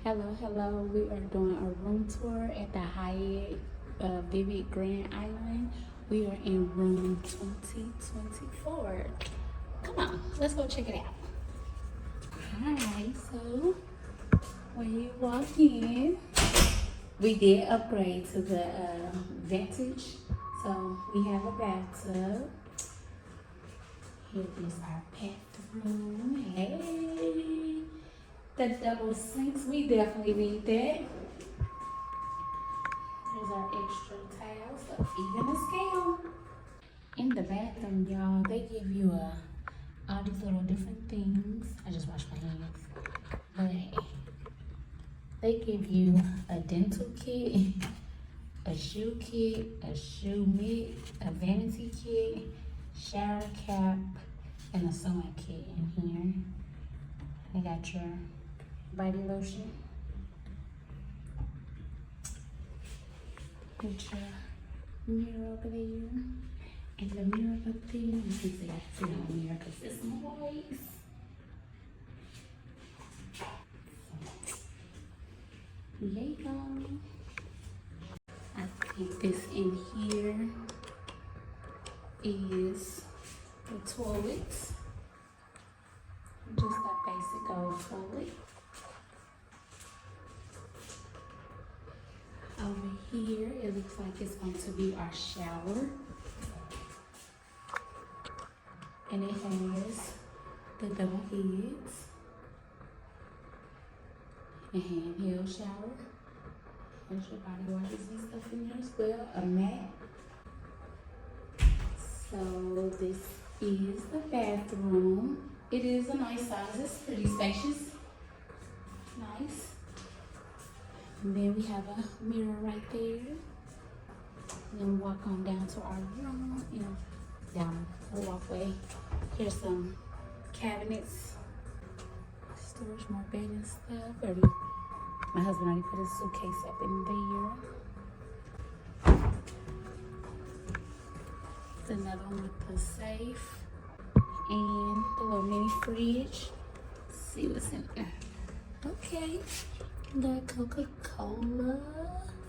Hello. We are doing a room tour at the Hyatt Vivid Grand Island. We are in room 2024. Come on, let's go check it out. Hi, so when you walk in, we did upgrade to the vintage. So we have a bathtub. Here is our bathroom. Hey, the double sinks, we definitely need that. There's our extra towels, even a scale. In the bathroom, y'all, they give you all these little different things. I just washed my hands. But they give you a dental kit, a shoe kit, a shoe mitt, a vanity kit, shower cap, and a sewing kit in here. They got your body lotion. Put your mirror over there. And the mirror up there, you can see I sit on the mirror because it's moist. There you go. I think this in here is the toilet. Just a basic old toilet. Over here, it looks like it's going to be our shower. And it has the double heads. And handheld shower. There's your body washes and stuff in there as well. A mat. So this is the bathroom. It is a nice size. It's pretty spacious. Nice. And then we have a mirror right there. Then walk on down to our room. Down the walkway. Here's some cabinets. Storage, more bed and stuff. My husband already put his suitcase up in there. There's another one with the safe and the little mini fridge. Let's see what's in there. Okay, the Coca-Cola,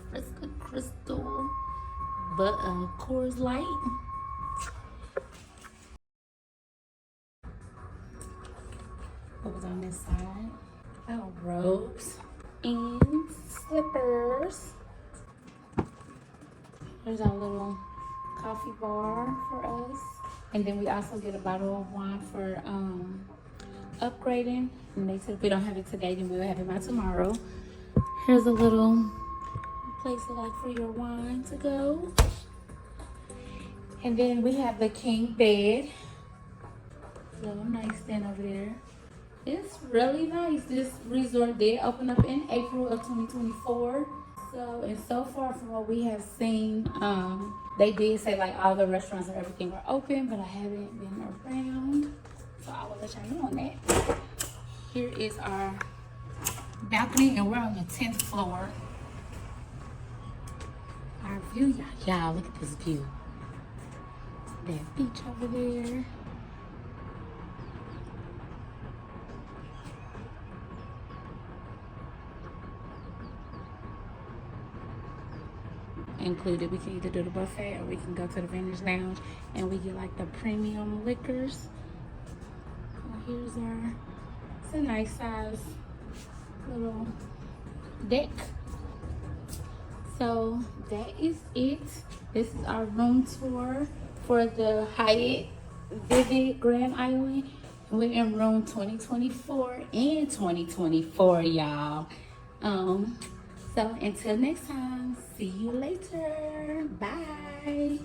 Fresca Crystal, but Coors Light. What was on this side? Our robes and slippers. There's our little coffee bar for us. And then we also get a bottle of wine for upgrading. And they said if we don't have it today, then we'll have it by tomorrow. Here's a little place like for your wine to go. And then we have the king bed. Little nightstand over there. It's really nice. This resort did open up in April of 2024. So far from what we have seen, they did say like all the restaurants and everything were open, but I haven't been around. So I will let y'all know on that. Here is our balcony and we're on the 10th floor. Our view, y'all look at this view. That beach over there. Included, we can either do the buffet or we can go to the vintage lounge and we get like the premium liquors. Here's it's a nice size little deck. So that is it. This is our room tour for the Hyatt Vivid Grand Island. We're in room 2024 and 2024, y'all. So until next time, see you later. Bye.